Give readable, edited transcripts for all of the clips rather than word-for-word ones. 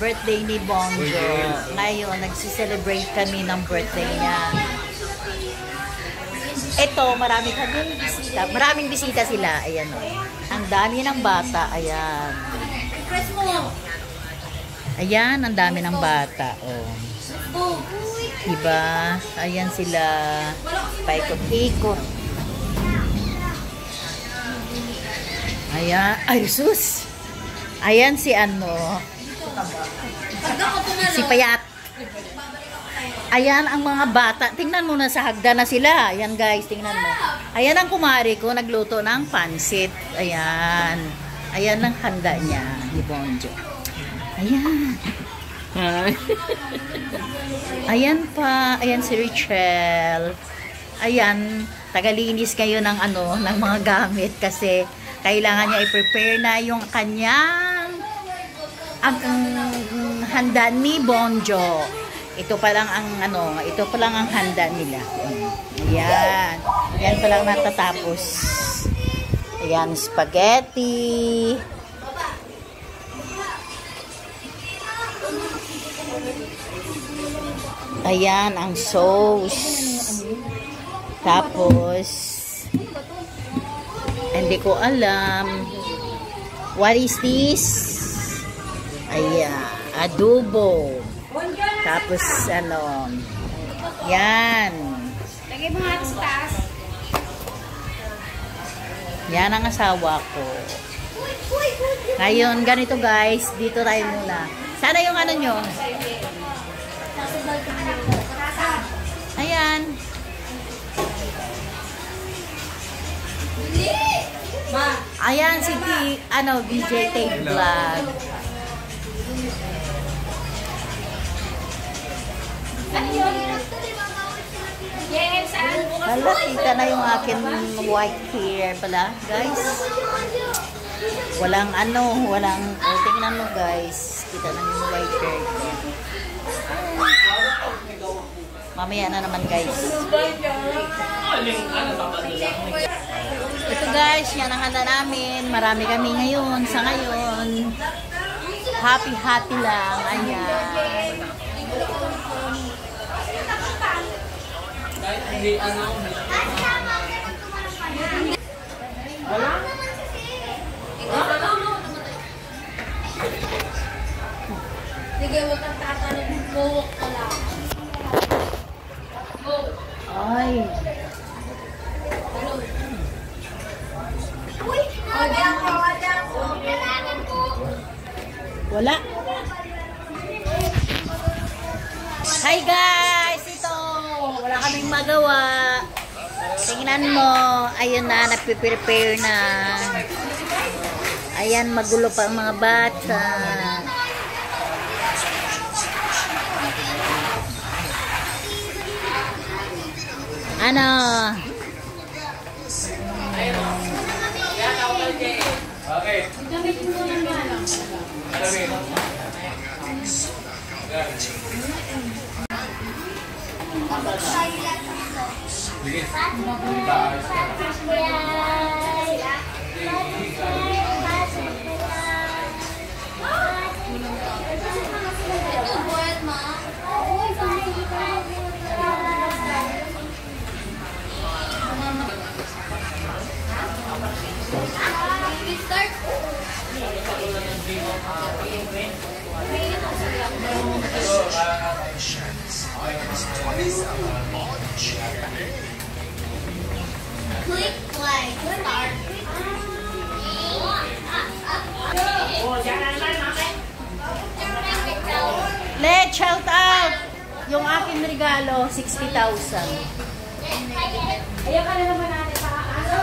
birthday ni Bonjo. Ngayon, nagsiselebrate kami ng birthday niya. Ito, marami kaming bisita. Maraming bisita sila. Ayan o. Ang dami ng bata. Ayan. Ayan, ang dami ng bata. Oh. Diba? Ayan sila. Paikot-ikot. Ayan. Ay, sus! Ayan si ano. Si Payat. Ayan ang mga bata. Tingnan mo na sa hagda na sila. Ayan guys, tingnan mo. Ayan ang kumari ko. Nagluto ng pansit. Ayan. Ayan ang handa niya ni Bonjo. Ayan. Ayan pa. Ayan si Richelle. Ayan. Tagalinis kayo ng ano, ng mga gamit kasi kailangan niya i-prepare na yung kanyang ang handa ni Bonjo. Ito pa lang ang ano, ito pa lang ang handa nila. Ayan. Ayan pa lang natatapos. Ayan, spaghetti. Ayan, ang sauce. Tapos, hindi ko alam. What is this? Ayan, adobo. Tapos, ano, yan. Lagay mo nga sa taas. Yan ang asawa ko. Ngayon, ganito guys, dito tayo muna. Sana yung ano nyo. Ayan. Ayan si VJ Take Vlog. Hala, kita na yung akin white hair pala, guys. Walang ano, walang, oh, tingnan mo guys. Kita na yung white hair ko. Mamaya na naman guys. Ito guys, yan ang handa namin. Marami kami ngayon, sa ngayon. Happy lang. Ayan. Sige, huwag kang tatanong. Buhok ka lang. Ay. Wala. Hi guys! Ito! Wala kaming magawa. Tingnan mo. Ayun na, nagpe-prepare na. Ayan, magulo pa ang mga bata. Ano? Okay. Click play. Start. Let's shout out! Yung aking regalo, 60,000. Ayaw ka na naman natin sa ano?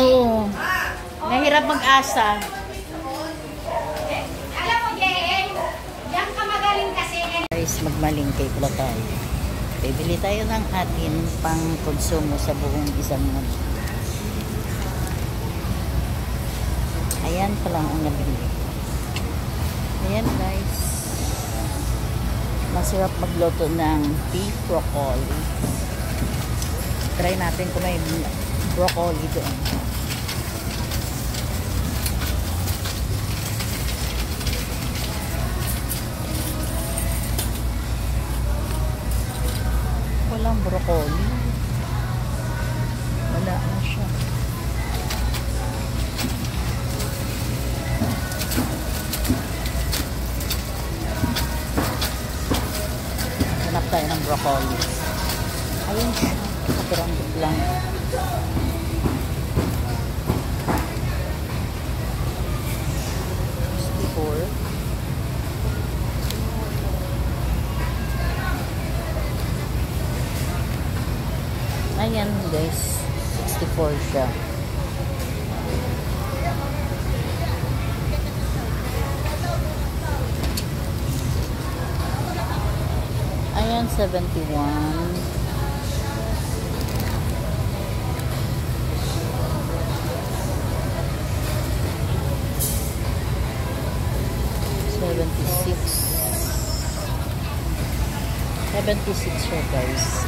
Oo. Nahirap mag-asa. Alam mo, Jen, yan ka magaling kasi. Guys, magmalingkay pala tayo. Bibili tayo ng atin pang konsumo sa buong isang month. Ayan pa lang ang nabili. Ayan guys. Masarap magluto ng beef broccoli. Try natin kung may broccoli doon. broccoli. Wala na siya. Hanap tayo ng broccoli. Ayun siya. Kapiranggot lang. Ayan guys, 64 siya. Ayan, 71. $76 siya guys.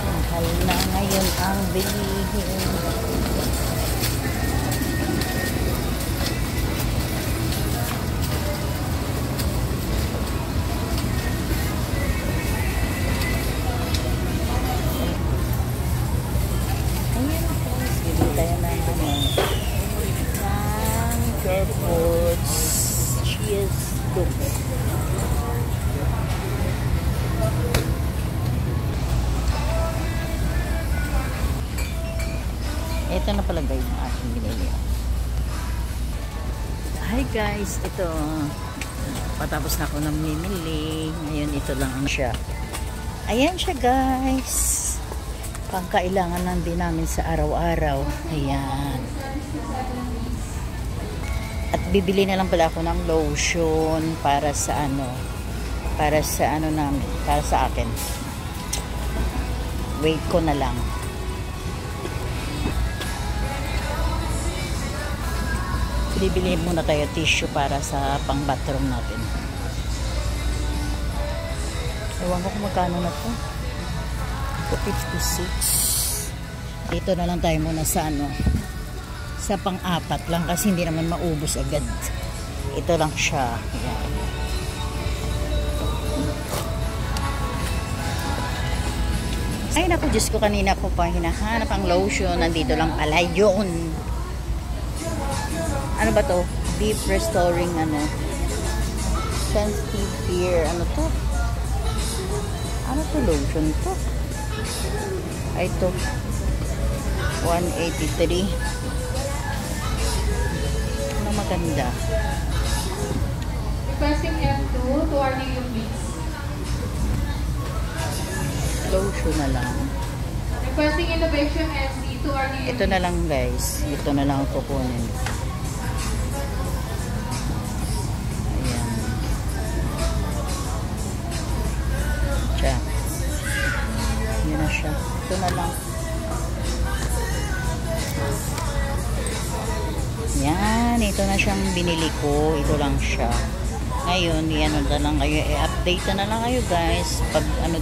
Mahal na ngayon ang bilihin. Ito na pala guys ang aking binili. Hi guys, ito patapos na ako ng mimili. Ngayon ito lang ang siya. Ayan siya guys, pangkailangan lang din namin sa araw-araw. Ayan. At bibili na lang pala ako ng lotion para sa ano namin, para sa akin. Wait ko na lang. Bibili muna tayo tissue para sa pang bathroom natin. Ewan ko kung magkano na to. 56. Dito na lang tayo muna sa sa pang-apat lang kasi hindi naman maubos agad. Ito lang siya. Ayan. Ay naku, Diyos ko, kanina ko pa hinahanap ang lotion. Nandito lang pala yun. Ano ba to? Deep restoring sensitive hair. Ano to? Ano to lotion to? Ay to 183. Ano maganda? Requesting M2 to our new mix. Lotion na lang. Requesting innovation MC to our new Ito na lang guys. Ito na lang ako kukunin. Yun na siya. Ito na lang. Yan. Ito na siyang binili ko. Ito lang siya. Ngayon, i-ano na lang kayo. I-update na lang kayo guys.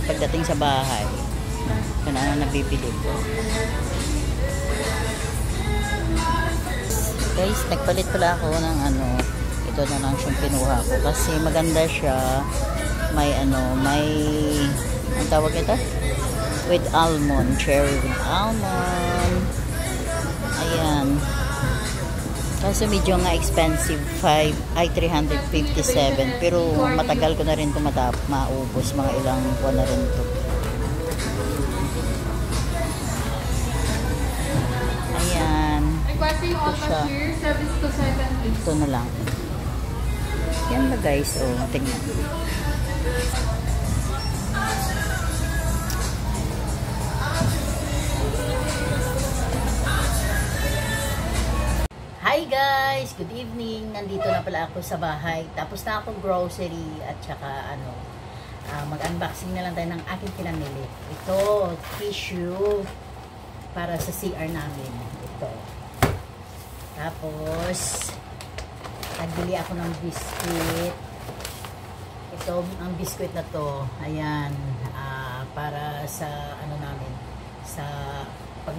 Pagdating sa bahay. Ito na lang nabibili ko. Guys, nagpalit pala ako ng ito na lang siyang pinuha ko. Kasi maganda siya. May ang tawag ito? With almond, cherry with almond. Ayan. Kasi medyo nga expensive, 357. Pero matagal ko na rin ito maubos. Mga ilang buwan na rin ito. Ayan. Requesting all cashiers, service to 7 please. Ito na lang. Yan na guys. Oh, tingnan. Hi guys! Good evening! Nandito na pala ako sa bahay. Tapos na ako grocery at saka mag-unboxing na lang tayo ng aking pinamili. Ito, tissue para sa CR namin. Ito. Tapos, nagbili ako ng biscuit. Ito, ang biscuit na to. Ayan. para sa ano namin, sa pag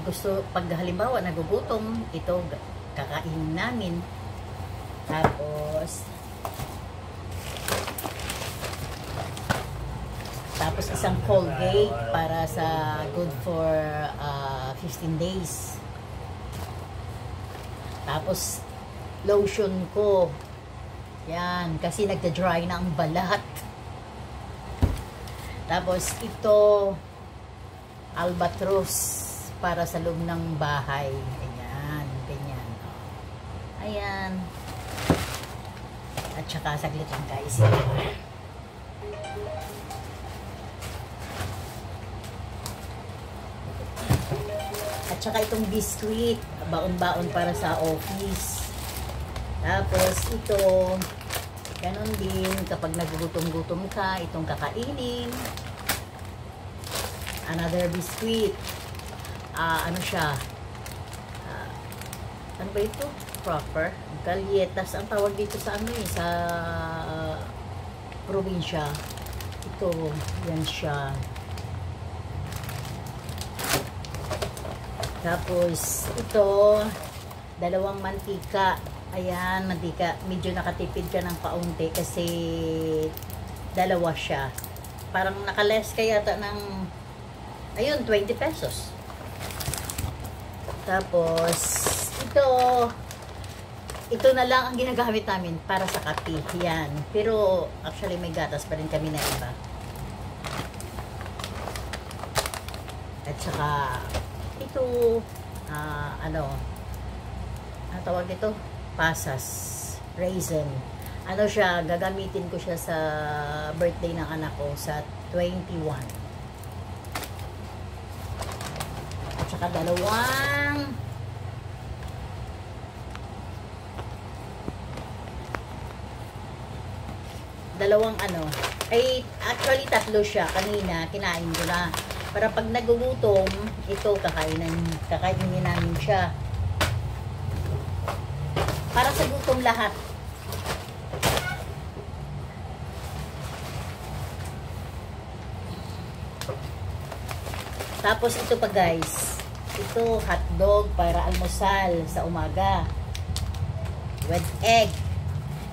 halimbawa nagugutom, ito kakainin namin. Tapos isang Colgate para sa good for 15 days. Tapos lotion ko. Yan, kasi nagda-dry na ang balat. Tapos ito Albatros para sa loob ng bahay. Ayan, ganyan. Ayan. At saka saglit lang guys. At saka itong biscuit, baon-baon para sa office. Tapos ito, ganun din, kapag nagugutom-gutom ka, itong kakainin. Another biscuit. Ano siya? Ano ba ito? Proper. Galletas. Ang tawag dito sa ano eh, sa probinsya. Ito, yan siya. Tapos, ito, dalawang mantika. Ayan, mantika. Medyo nakatipid ka ng kaunti kasi dalawa siya. Parang nakales ka yata ng, ayun, 20 pesos. Tapos, ito na lang ang ginagamit namin para sa kape. Yan. Pero, actually, may gatas pa rin kami na iba. At saka, ito, ano tawag dito? Pasas. Raisin. Ano siya, gagamitin ko siya sa birthday ng anak ko sa 21. At saka dalawang ano, ay actually tatlo siya kanina, kinain ko na. Para pag nagugutom, ito kakainin namin siya. Para sa gutom lahat. Tapos ito pa guys, ito hotdog para almusal sa umaga with egg.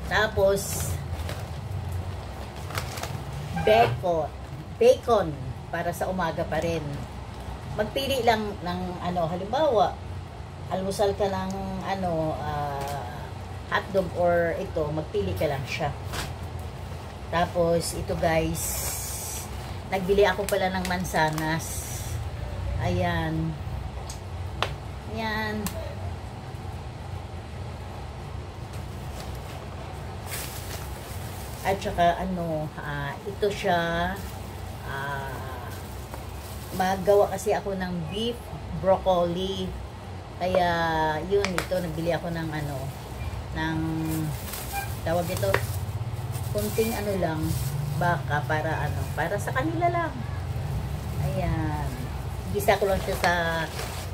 Tapos bacon para sa umaga pa rin. Magpili lang ng ano, halimbawa almusal ka ng ano, hotdog or ito, magpili ka lang siya. Tapos ito guys, nagbili ako pala ng mansanas. Ayan. Ayan. At saka ano, ito siya, magawa kasi ako ng beef broccoli. Kaya yun, ito nagbili ako ng ano, ng tawag ito, kunting ano lang, baka para ano, para sa kanila lang. Ayan. Gisa ko lang siya sa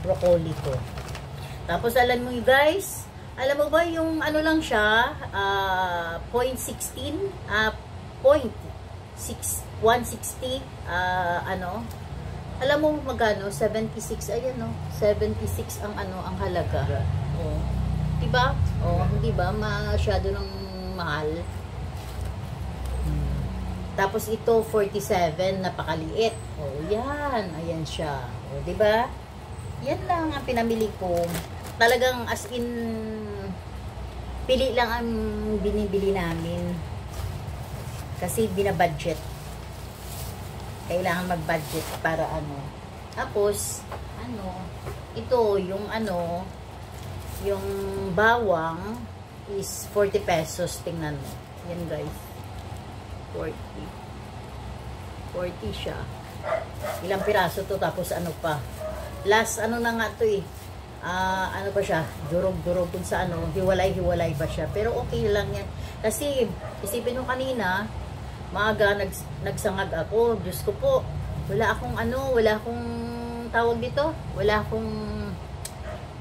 broccoli ko. Tapos alam mo guys, alam mo ba yung ano lang siya, 0.16, 160, ano, alam mo magano, 76, ayan no, 76 ang ano, ang halaga. Oh. Diba? Oh, hindi ba masyado ng mahal? Tapos ito 47, napakaliit. Oh, yan, ayan siya. Oh, diba? Yan lang ang pinamili ko. Talagang as in pili lang ang binibili namin. Kasi binabudget. Kailangan mag-budget para ano. Tapos, ano, ito, yung ano, yung bawang is 40 pesos. Tingnan mo. Yan guys. 40 siya. Ilang piraso to, tapos ano pa. Last, ano na nga to eh. Ano pa siya? Durog-durog dun sa ano. Hiwalay-hiwalay pa siya. Pero okay lang yan. Kasi, isipin mo kanina, maaga nagsangag ako. Diyos ko po, wala akong ano, wala akong tawag dito, wala akong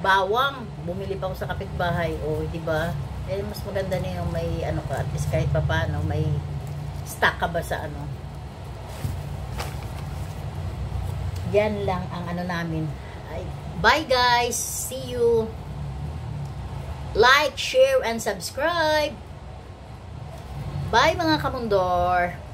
bawang. Bumili pa ako sa kapitbahay. O, di ba? Eh, mas maganda na yung may ano ka, at least kahit pa paano, may stock ka ba sa ano. Yan lang ang ano namin. Bye guys! See you! Like, share, and subscribe! Bye mga kamundor!